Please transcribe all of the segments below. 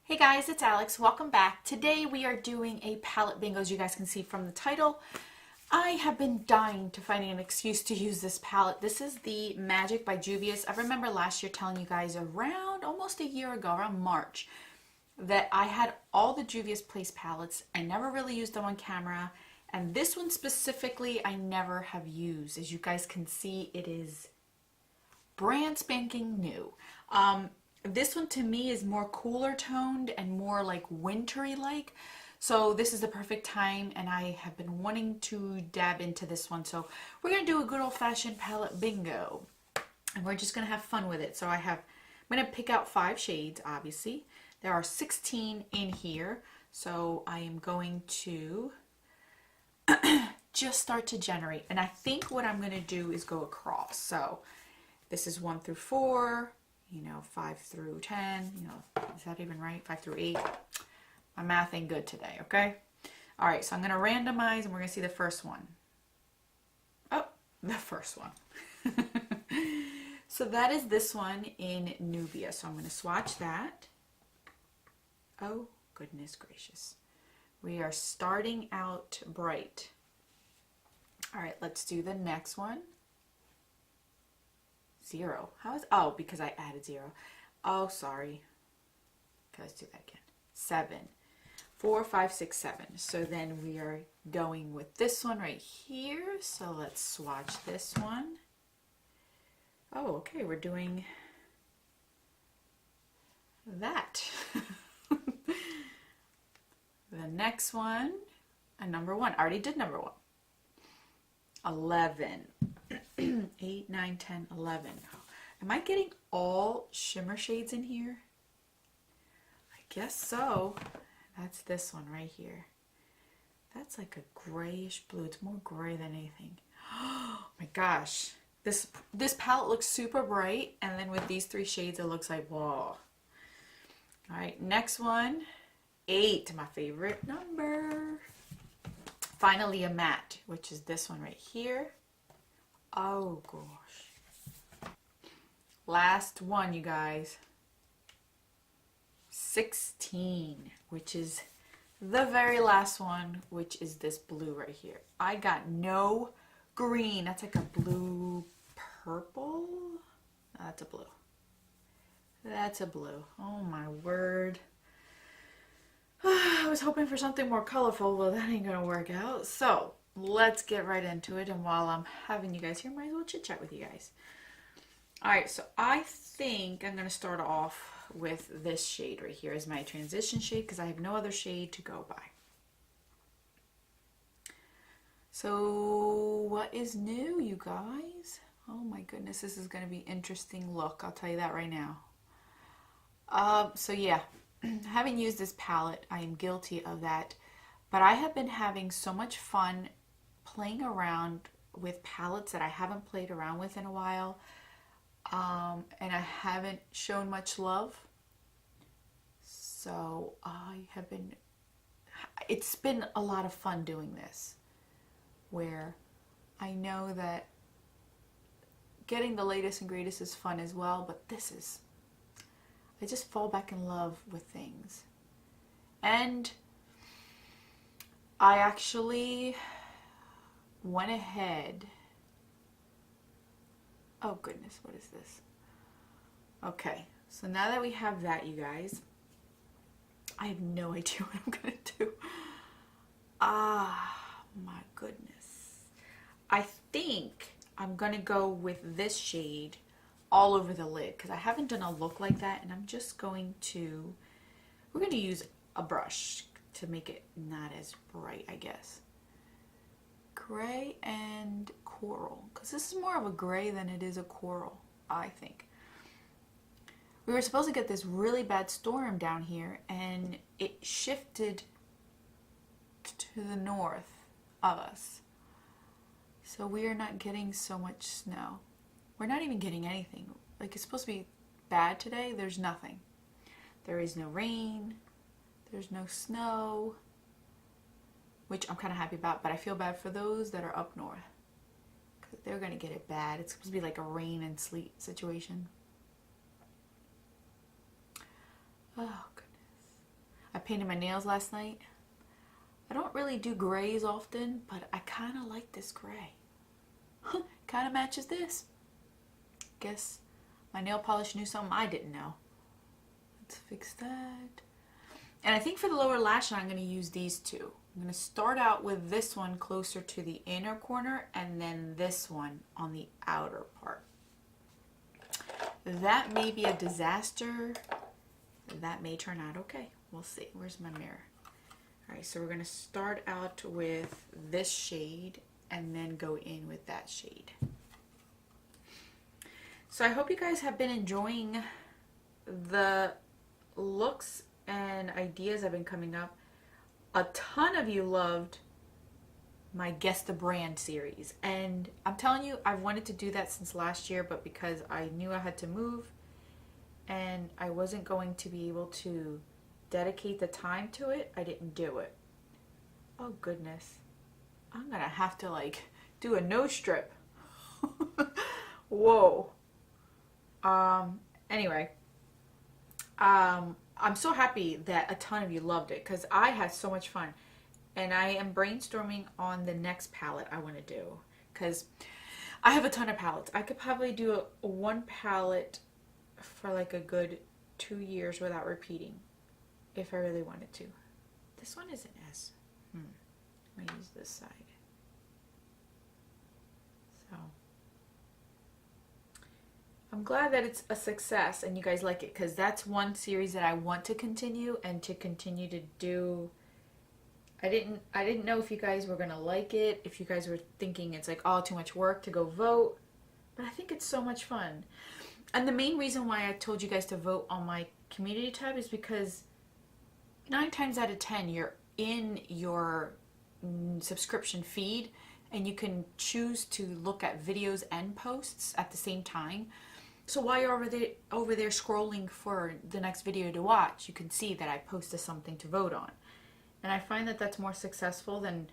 Hey guys, it's Alex. Welcome back. Today we are doing a palette bingo, as you guys can see from the title. I have been dying to find an excuse to use this palette. This is the Magic by Juvia. I remember last year telling you guys around almost a year ago, around March, that I had all the Juvia's Place palettes. I never really used them on camera, and this one specifically I never have used. As you guys can see, it is brand spanking new. This one to me is more cooler toned and more like wintry like. So this is the perfect time, and I have been wanting to dab into this one. So we're going to do a good old-fashioned palette bingo, and we're just going to have fun with it. So I'm going to pick out 5 shades, obviously. There are 16 in here. So I am going to just start to generate. And I think what I'm going to do is go across. So this is 1 through 4. 5 through 10, is that even right? 5 through 8. My math ain't good today, okay? All right, so I'm going to randomize, and we're going to see the first one. Oh, the first one. So that is this one in Nubia. So I'm going to swatch that. Oh, goodness gracious. We are starting out bright. All right, let's do the next one. 0. Oh, because I added 0. Oh, sorry. Okay, let's do that again. 7. 4, 5, 6, 7. So then we are going with this one right here. So let's swatch this one. Oh, okay, we're doing that. The next one, number 1. I already did number 1. 11. 8, 9, 10, 11. Am I getting all shimmer shades in here? I guess so. That's this one right here. That's like a grayish blue. It's more gray than anything. Oh my gosh. This palette looks super bright, and then with these 3 shades it looks like, whoa. Alright, next one. 8, my favorite number. Finally a matte, which is this one right here. Oh gosh. Last one, you guys. 16, which is the very last one, which is this blue right here. I got no green. That's like a blue purple. That's a blue. That's a blue. Oh my word. I was hoping for something more colorful. Well, that ain't gonna work out. So let's get right into it, and while I'm having you guys here, might as well chit chat with you guys. Alright, so I think I'm going to start off with this shade right here as my transition shade, because I have no other shade to go by. So what is new, you guys? Oh my goodness, this is going to be an interesting look, I'll tell you that right now. So yeah, having used this palette, I am guilty of that, but I have been having so much fun playing around with palettes that I haven't played around with in a while, and I haven't shown much love. So it's been a lot of fun doing this, where I know that getting the latest and greatest is fun as well, but I just fall back in love with things. And I actually went ahead. Oh goodness, what is this? Okay, so now that we have that, you guys, I have no idea what I'm gonna do. Ah, my goodness. I think I'm gonna go with this shade all over the lid, because I haven't done a look like that, and I'm just going to, we're going to use a brush to make it not as bright, I guess. Gray and coral, because this is more of a gray than it is a coral, I think. We were supposed to get this really bad storm down here, and it shifted to the north of us. So we are not getting so much snow. We're not even getting anything. Like, it's supposed to be bad today. There's nothing. There is no rain. There's no snow, which I'm kind of happy about, but I feel bad for those that are up north, because they're going to get it bad. It's supposed to be like a rain and sleet situation. Oh, goodness. painted my nails last night. I don't really do grays often, but I kind of like this gray. Kind of matches this. Guess my nail polish knew something I didn't know. Let's fix that. And I think for the lower lash line, I'm going to use these two. I'm going to start out with this one closer to the inner corner and then this one on the outer part. That may be a disaster. That may turn out okay. We'll see. Where's my mirror? All right, so we're going to start out with this shade and then go in with that shade. So I hope you guys have been enjoying the looks and ideas that have been coming up. A ton of you loved my Guess the Brand series, and I'm telling you, I've wanted to do that since last year, but because I knew I had to move and I wasn't going to be able to dedicate the time to it, I didn't do it. Oh goodness, I'm gonna have to like do a nose strip. Whoa. Anyway, I'm so happy that a ton of you loved it because I had so much fun. And I am brainstorming on the next palette I want to do because I have a ton of palettes. I could probably do one palette for like a good 2 years without repeating if I really wanted to. This one isn't as... I'm going to use this side. So I'm glad that it's a success and you guys like it because that's one series that I want to continue and to continue to do. I didn't know if you guys were gonna like it, if you guys were thinking it's like, oh, too much work to go vote, but I think it's so much fun. And the main reason why I told you guys to vote on my community tab is because 9 times out of 10 you're in your subscription feed and you can choose to look at videos and posts at the same time. So while you're over there scrolling for the next video to watch, you can see that I posted something to vote on. And I find that that's more successful than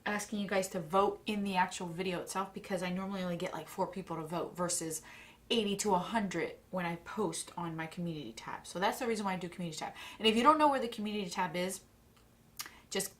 asking you guys to vote in the actual video itself because I normally only get like 4 people to vote versus 80 to 100 when I post on my community tab. So that's the reason why I do community tab. And if you don't know where the community tab is, just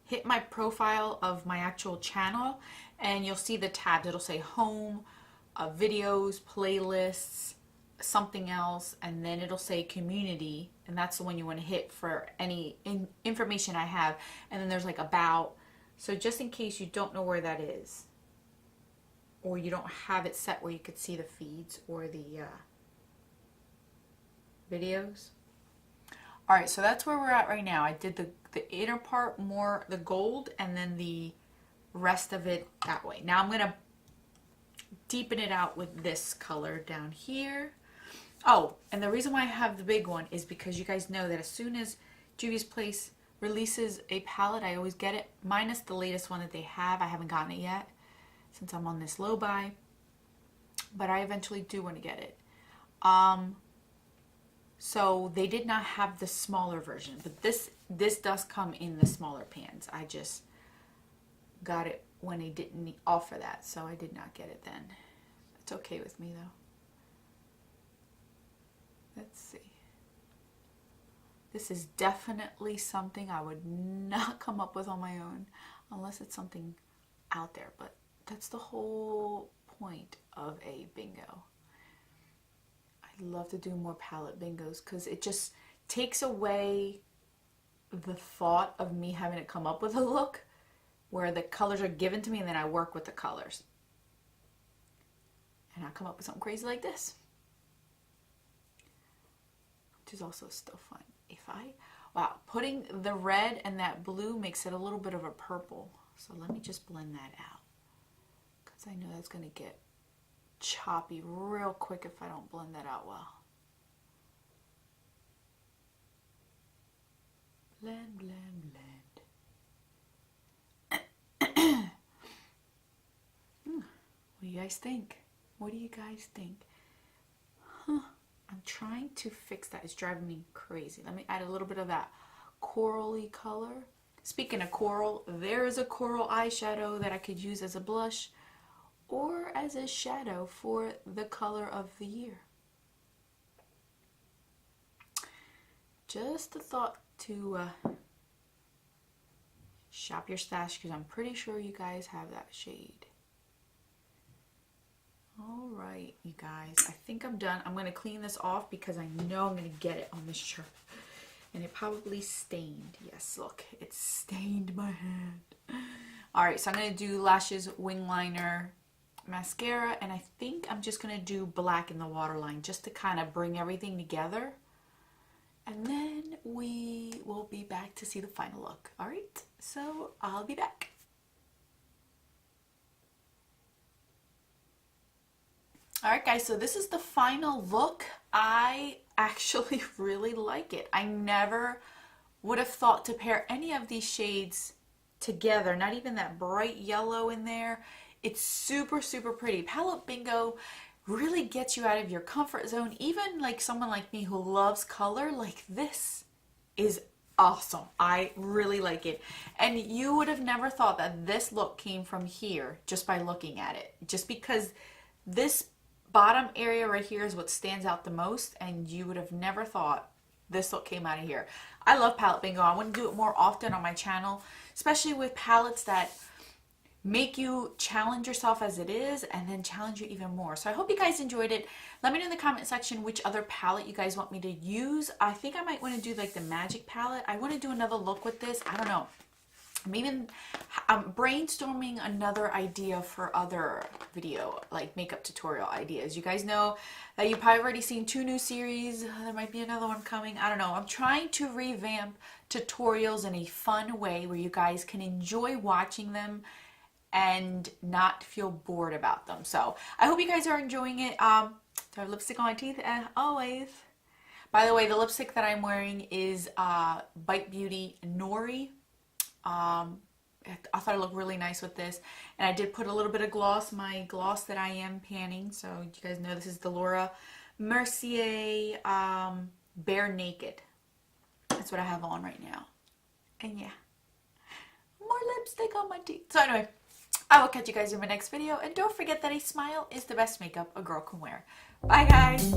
hit my profile of my actual channel and you'll see the tabs. It'll say home, videos, playlists, something else, and then it'll say community, and that's the one you want to hit for any information I have. And then there's like about, so just in case you don't know where that is or you don't have it set where you could see the feeds or the videos. All right, so that's where we're at right now. I did the inner part more the gold and then the rest of it that way. Now I'm gonna deepen it out with this color down here. Oh, and the reason why I have the big one is because you guys know that as soon as Juvia's Place releases a palette, I always get it, minus the latest one that they have. I haven't gotten it yet since I'm on this low buy, but I eventually do want to get it. So they did not have the smaller version, but this does come in the smaller pans. I just got it when they didn't offer that, so I did not get it then. It's okay with me though. Let's see. This is definitely something I would not come up with on my own unless it's something out there, but that's the whole point of a bingo. I'd love to do more palette bingos because it just takes away the thought of me having to come up with a look where the colors are given to me and then I work with the colors. And I come up with something crazy like this. Which is also still fun. Wow, putting the red and that blue makes it a little bit of a purple. So let me just blend that out because I know that's going to get choppy real quick if I don't blend that out well. Blend, blend, blend. What do you guys think? What do you guys think? I'm trying to fix that. It's driving me crazy. Let me add a little bit of that corally color. Speaking of coral, there is a coral eyeshadow that I could use as a blush or as a shadow for the color of the year. Just a thought to shop your stash, because I'm pretty sure you guys have that shade. All right, you guys, I think I'm done. I'm going to clean this off because I know I'm going to get it on this shirt. And it probably stained. Yes, look, it stained my hand. All right, so I'm going to do lashes, wing liner, mascara, and I think I'm just going to do black in the waterline just to kind of bring everything together. And then we will be back to see the final look. All right, so I'll be back. All right, guys, so this is the final look. I actually really like it. I never would have thought to pair any of these shades together, not even that bright yellow in there. It's super, super pretty. Palette Bingo really gets you out of your comfort zone. Even like someone like me who loves color, like this is awesome. I really like it. And you would have never thought that this look came from here just by looking at it. Just because this bottom area right here is what stands out the most, and you would have never thought this look came out of here. I love Palette Bingo. I want to do it more often on my channel, especially with palettes that make you challenge yourself as it is and then challenge you even more. So I hope you guys enjoyed it. Let me know in the comment section which other palette you guys want me to use. I think I might want to do like the Magic palette. I want to do another look with this. I don't know. Maybe I'm brainstorming another idea for other video, like makeup tutorial ideas. You guys know that you've probably already seen 2 new series. There might be another one coming. I don't know. I'm trying to revamp tutorials in a fun way where you guys can enjoy watching them and not feel bored about them. So I hope you guys are enjoying it. I have lipstick on my teeth as always. By the way, the lipstick that I'm wearing is Bite Beauty Nori. I thought it looked really nice with this, and I did put a little bit of gloss, my gloss that I am panning. So you guys know this is the Laura Mercier Bare Naked. That's what I have on right now. And yeah, more lipstick on my teeth. So anyway, I will catch you guys in my next video, and don't forget that a smile is the best makeup a girl can wear. Bye guys.